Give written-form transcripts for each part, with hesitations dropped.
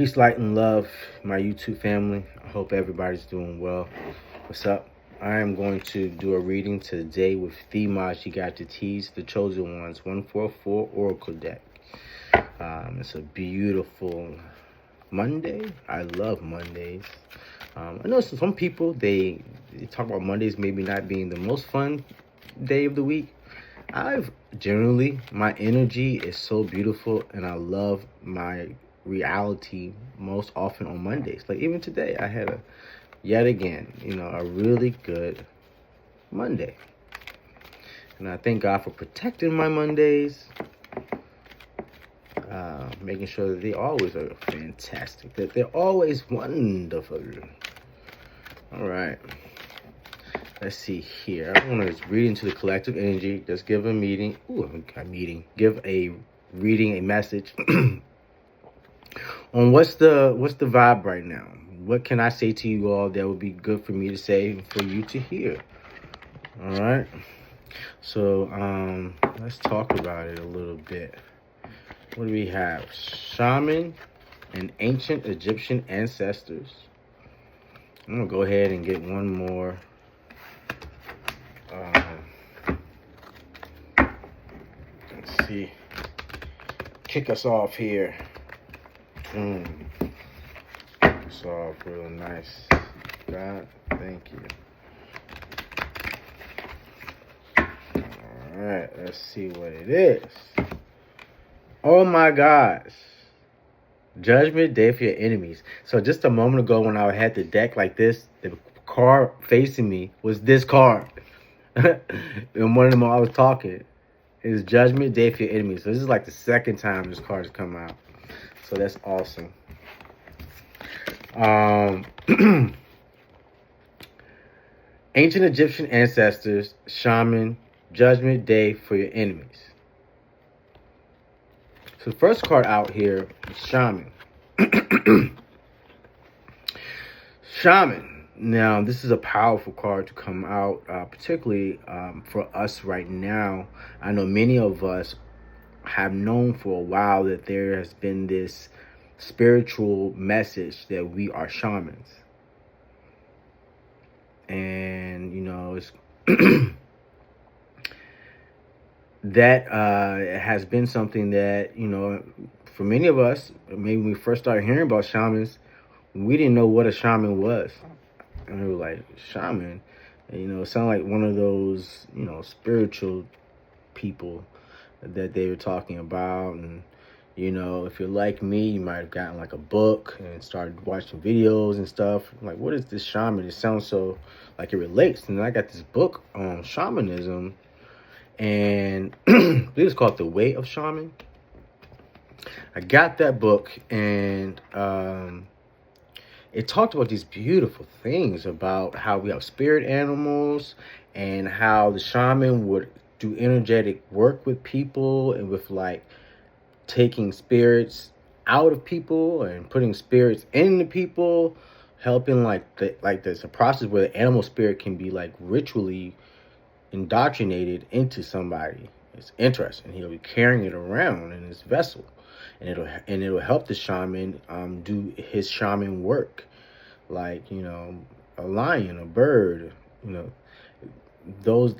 Peace, light, and love, my YouTube family. I hope everybody's doing well. What's up? I am going to do a reading today with the Majigatites, the Chosen Ones, 144 Oracle deck. It's a beautiful Monday. I love Mondays. I know some people, they talk about Mondays maybe not being the most fun day of the week. My energy is so beautiful, and I love my reality most often on Mondays. Like even today, I had yet again, a really good Monday. And I thank God for protecting my Mondays, making sure that they always are fantastic, that they're always wonderful. All right. Let's see here. I want to read into the collective energy. Just give a meeting. Give a reading, a message on what's the vibe right now. What can I say to you all that would be good for me to say for you to hear? All right. So let's talk about it a little bit. What do we have? Shaman and ancient Egyptian ancestors. I'm gonna go ahead and get one more. Let's see. Kick us off here. It's all real nice. God, thank you. Alright, let's see what it is. Oh my gosh. Judgment Day for your enemies. So just a moment ago when I had the deck like this, the card facing me was this card. And one of them I was talking. It's Judgment Day for your enemies. So this is like the second time this card has come out. So that's awesome. Ancient Egyptian ancestors, shaman, Judgment Day for your enemies. So the first card out here is Shaman. Shaman. Now, this is a powerful card to come out, particularly for us right now. I know many of us have known for a while that there has been this spiritual message that we are shamans. And, it's that has been something that, for many of us, maybe when we first started hearing about shamans, we didn't know what a shaman was. And we were like, shaman? And, it sounded like one of those, spiritual people that they were talking about. And, if you're like me, you might have gotten like a book and started watching videos and stuff. Like, what is this shaman? It sounds so like it relates. And then I got this book on shamanism, and it was called The Way of Shaman. I got that book, and it talked about these beautiful things about how we have spirit animals and how the shaman would do energetic work with people and with like taking spirits out of people and putting spirits into people, helping there's a process where the animal spirit can be like ritually indoctrinated into somebody. It's interesting. He'll be carrying it around in his vessel, and it'll help the shaman do his shaman work, like a lion, a bird, those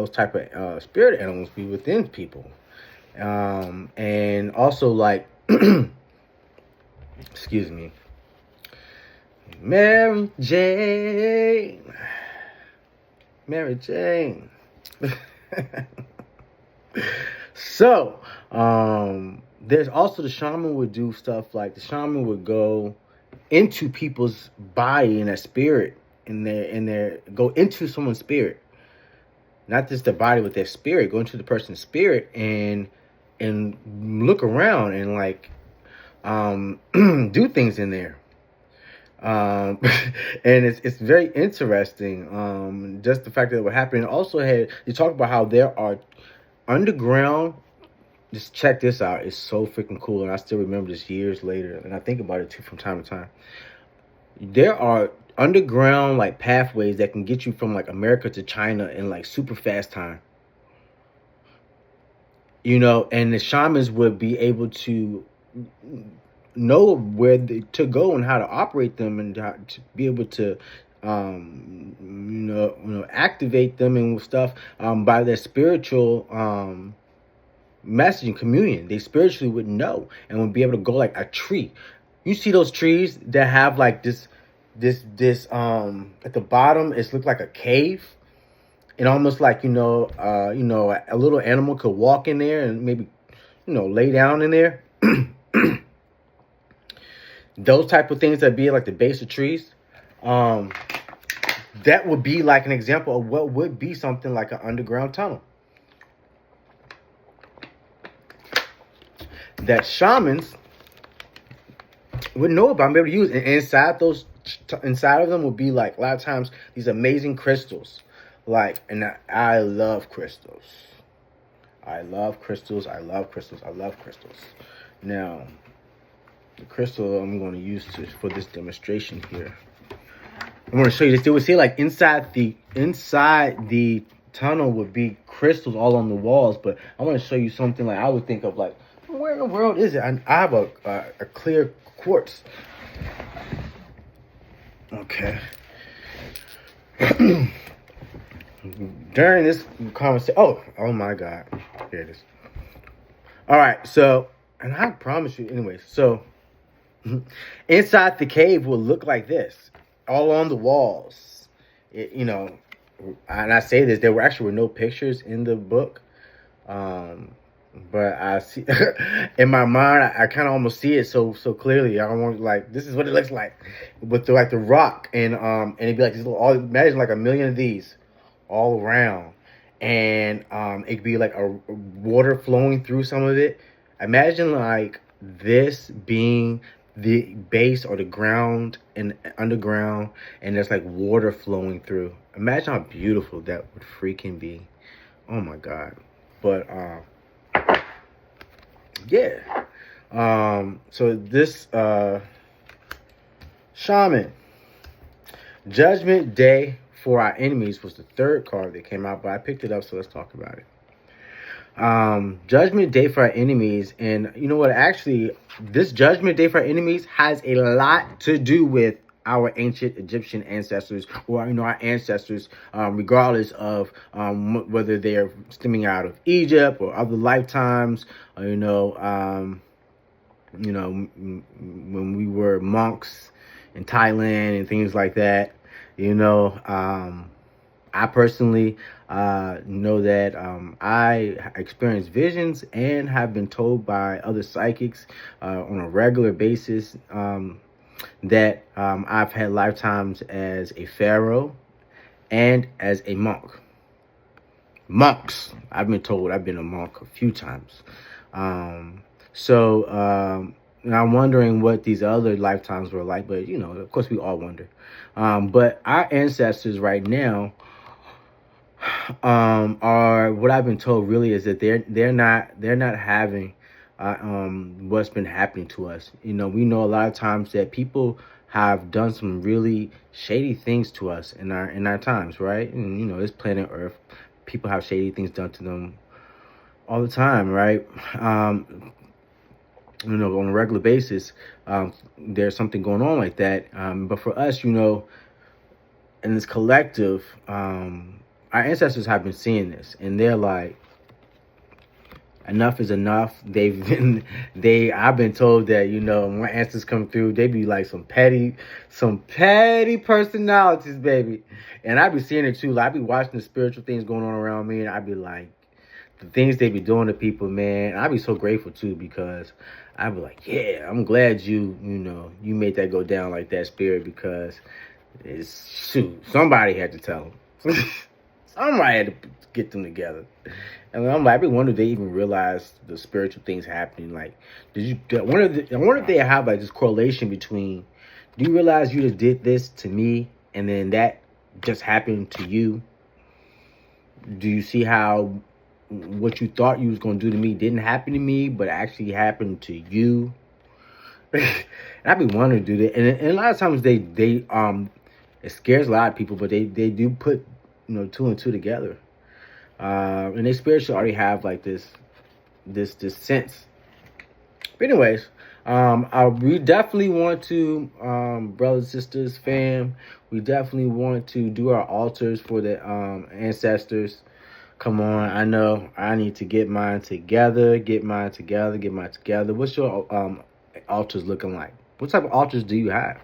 type of spirit animals be within people, and also like excuse me, Mary Jane. So, there's also the shaman would do stuff like the shaman would go into people's body and their spirit, go into someone's spirit, not just the body with their spirit, go into the person's spirit and look around and like do things in there. And it's very interesting. Just the fact that it would happen. Also you talk about how there are underground. Just check this out. It's so freaking cool, and I still remember this years later, and I think about it too from time to time. There are underground like pathways that can get you from like America to China in like super fast time. And the shamans would be able to know where to go and how to operate them and how to be able to activate them and stuff by their spiritual messaging communion. They spiritually would know and would be able to go like a tree. You see those trees that have like this at the bottom it's look like a cave, and almost like a little animal could walk in there and maybe lay down in there. Those type of things that be like the base of trees, that would be like an example of what would be something like an underground tunnel that shamans would know about and be able to use. And inside of them would be like a lot of times these amazing crystals. Like, and I love crystals. I love crystals. Now, the crystal I'm going to use for this demonstration here, I'm going to show you this. They would say like inside the tunnel would be crystals all on the walls, but I want to show you something like I would think of like, where in the world is it? I have a clear quartz. Okay. During this conversation, oh my God, here it is. All right, so, and I promise you, anyways. So, inside the cave will look like this, all on the walls. And I say this, there were no pictures in the book, but I see in my mind, I kind of almost see it so clearly. I want like this is what it looks like, with the rock and it'd be like this little. Imagine like a million of these all around, and it could be like a water flowing through some of it. Imagine like this being the base or the ground and underground, and there's like water flowing through. Imagine how beautiful that would freaking be. Oh my God. But yeah. So this Shaman, Judgment Day for Our Enemies was the third card that came out, but I picked it up, so let's talk about it. Judgment Day for Our Enemies, and you know what, actually this Judgment Day for Our Enemies has a lot to do with our ancient Egyptian ancestors, or our ancestors, regardless of whether they're stemming out of Egypt or other lifetimes, or, when we were monks in Thailand and things like that. I personally know that I experience visions and have been told by other psychics on a regular basis that I've had lifetimes as a pharaoh and as a monk. Monks, I've been told I've been a monk a few times. So I'm wondering what these other lifetimes were like, but of course we all wonder. But our ancestors right now are, what I've been told really is that they're not having what's been happening to us. We know a lot of times that people have done some really shady things to us in our times, right? And this planet Earth, people have shady things done to them all the time, right? On a regular basis, there's something going on like that. But for us, in this collective, our ancestors have been seeing this, and they're like, enough is enough. I've been told that, when my ancestors come through, they be like some petty personalities, baby. And I be seeing it too. Like, I be watching the spiritual things going on around me, and I be like, the things they be doing to people, man. I be so grateful too, because I be like, yeah, I'm glad you made that go down like that, spirit, because somebody had to tell them. Somebody had to get them together. And I'm like, I wonder if they even realize the spiritual things happening. Like, I wonder if they have like this correlation between, do you realize you just did this to me, and then that just happened to you? Do you see how what you thought you was going to do to me didn't happen to me, but actually happened to you? And I be wanting to do that. And a lot of times they it scares a lot of people, but they do put, two and two together. And they spiritually already have like this sense. But anyways, We definitely want to, brothers, sisters, fam. We definitely want to do our altars for the ancestors. Come on, I know I need to get mine together. Get mine together. Get mine together. What's your altars looking like? What type of altars do you have?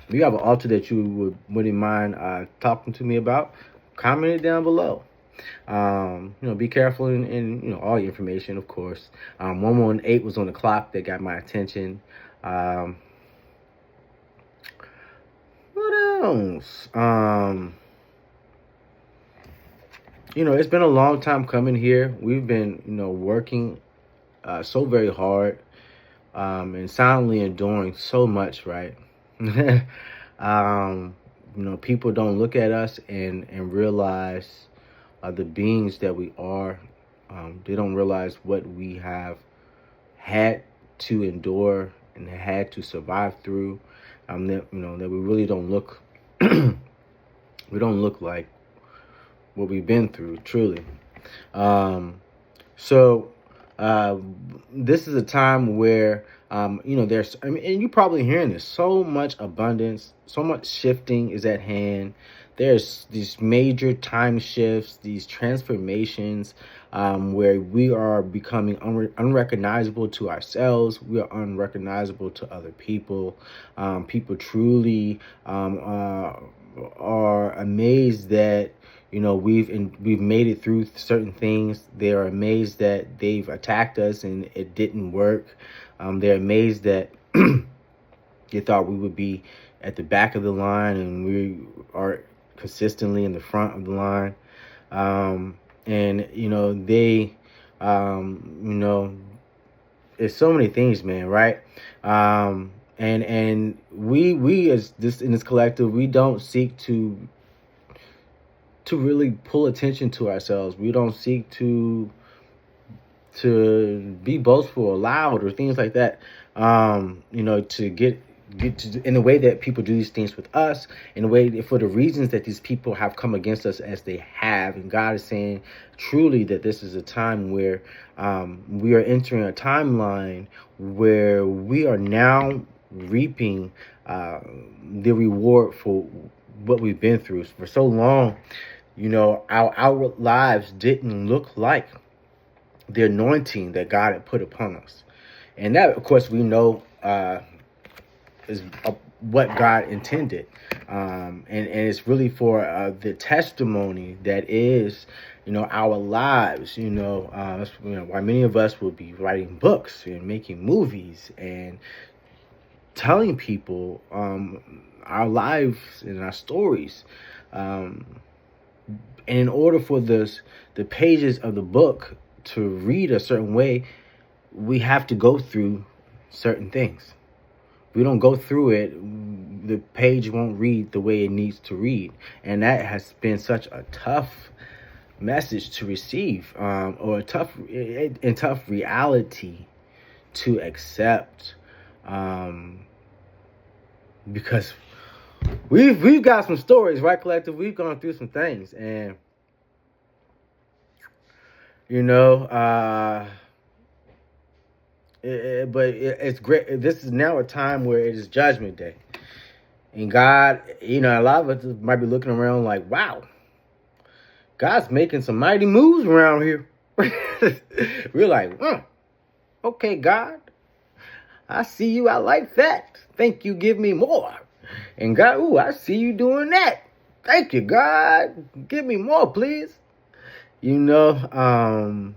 If you have an altar that you wouldn't mind talking to me about, comment it down below. Be careful in all your information, of course. 118 was on the clock that got my attention. What else? It's been a long time coming here. We've been, working so very hard, and silently enduring so much, right? People don't look at us and realize the beings that we are. They don't realize what we have had to endure and had to survive through. That we really don't look. We don't look like what we've been through, truly. So this is a time where there's, and you're probably hearing this, so much abundance, so much shifting is at hand. There's these major time shifts, these transformations, where we are becoming unrecognizable to ourselves. We are unrecognizable to other people. People truly are amazed that we've made it through certain things. They are amazed that they've attacked us and it didn't work. They're amazed that they thought we would be at the back of the line and we are consistently in the front of the line. It's so many things, man, right? And we as this in this collective, we don't seek to really pull attention to ourselves. We don't seek to be boastful or loud or things like that. To get to, in the way that people do these things with us, in a way for the reasons that these people have come against us as they have. And God is saying truly that this is a time where we are entering a timeline where we are now reaping the reward for what we've been through for so long. Our lives didn't look like the anointing that God had put upon us. And that, of course, we know is what God intended. And it's really for the testimony that is, our lives, why many of us will be writing books and making movies and telling people our lives and our stories. And in order for the pages of the book to read a certain way, we have to go through certain things. If we don't go through it, the page won't read the way it needs to read. And that has been such a tough message to receive, or a tough reality to accept, because we've got some stories, right, collective? We've gone through some things, and it's great. This is now a time where it is Judgment Day, and God, a lot of us might be looking around like, wow, God's making some mighty moves around here. We're like, okay, God, I see you. I like that. Think you give me more. And God, I see you doing that. Thank you, God. Give me more, please. And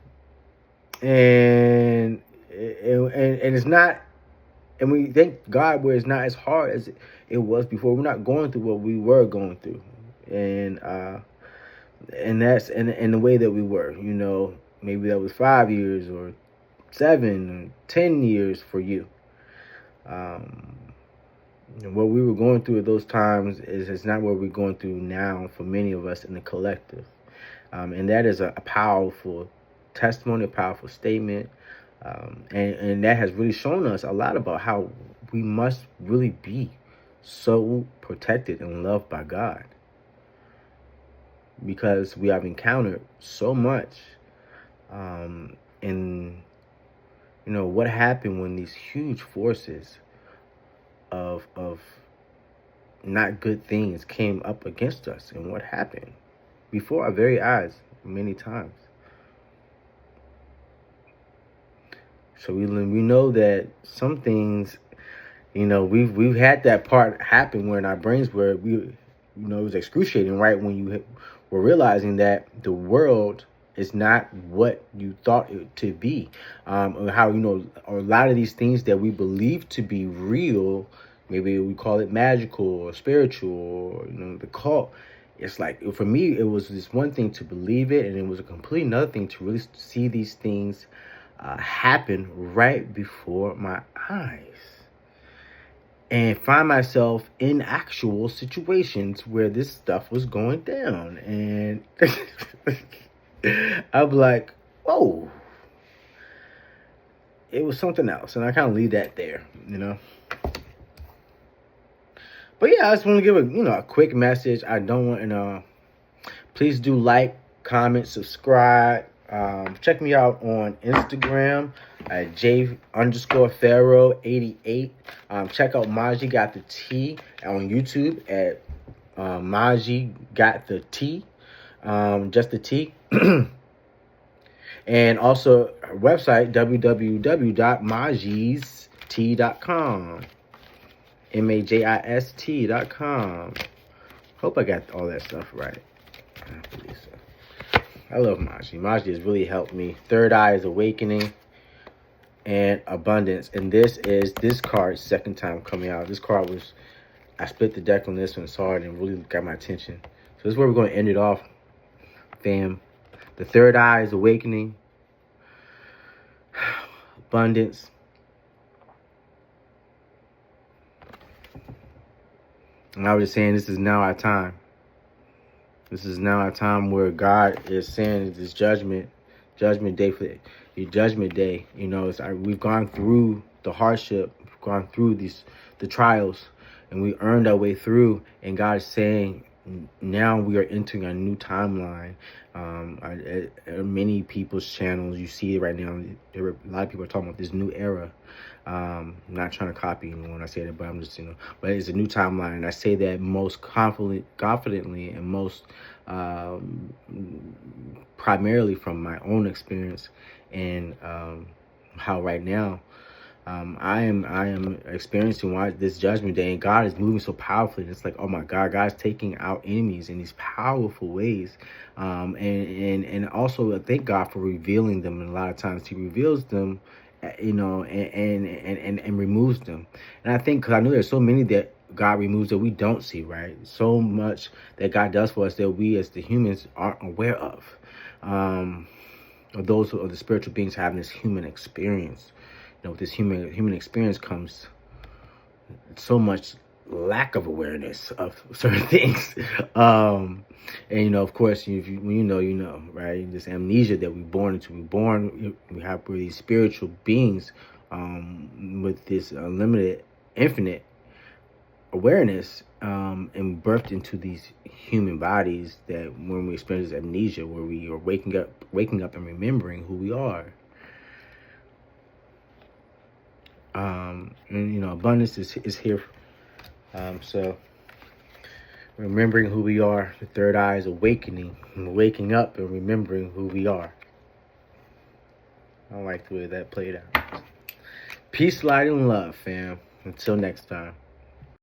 it's not, and we thank God where it's not as hard as it was before. We're not going through what we were going through, and that's in the way that we were. Maybe that was 5 years or 7 or 10 years for you. What we were going through at those times is not what we're going through now for many of us in the collective. And that is a powerful testimony, a powerful statement. And that has really shown us a lot about how we must really be so protected and loved by God. Because we have encountered so much in You know, what happened when these huge forces of not good things came up against us, and what happened before our very eyes many times. So we know that some things, you know, we've had that part happen where in our brains where we, you know, it was excruciating, right? When you were realizing that the world is not what you thought it to be. Or how, you know, a lot of these things that we believe to be real, maybe we call it magical or spiritual, or, you know, the cult. It's like, for me, it was this one thing to believe it, and it was a complete another thing to really see these things happen right before my eyes, and find myself in actual situations where this stuff was going down. And I'm like, whoa, it was something else. And I kind of leave that there, you know. But yeah, I just want to give a quick message. I don't want to, please do like, comment, subscribe. Check me out on Instagram at J_Pharaoh88. Check out Maji Got the Tea on YouTube at Maji Got the Tea, just the tea. And also our website www.majistea.com, MAJIST.com. Hope I got all that stuff right. I believe so. I love Maji. Maji has really helped me. Third Eye is Awakening and Abundance. And this is this card's second time coming out. This card was, I split the deck on this one, saw it, and really got my attention. So this is where we're going to end it off, fam. The Third Eye is Awakening, Abundance, and I was just saying, this is now our time. This is now our time where God is saying this judgment day for your judgment day. You know, we've gone through the hardship, we've gone through the trials, and we earned our way through. And God is saying, now we are entering a new timeline. Many people's channels, you see it right now. A lot of people are talking about this new era. I'm not trying to copy anyone when I say that, but I'm just, but it's a new timeline. And I say that most confidently and most primarily from my own experience, and how right now I am experiencing this judgment day, and God is moving so powerfully. And it's like, oh my God, God's taking out enemies in these powerful ways, and also I thank God for revealing them. And a lot of times He reveals them, you know, and removes them. And I think, because I know there's so many that God removes that we don't see, right? So much that God does for us that we as the humans aren't aware of. Those who are the spiritual beings having this human experience. You know, with this human experience comes so much lack of awareness of certain things. And, you know, of course, when you know, right? This amnesia that we're born into. We're these spiritual beings with this unlimited, infinite awareness, and birthed into these human bodies that when we experience amnesia, where we are waking up and remembering who we are. And, you know, abundance is here. So remembering who we are, the third eye is awakening, and waking up and remembering who we are. I like the way that played out. Peace, light, and love, fam. Until next time.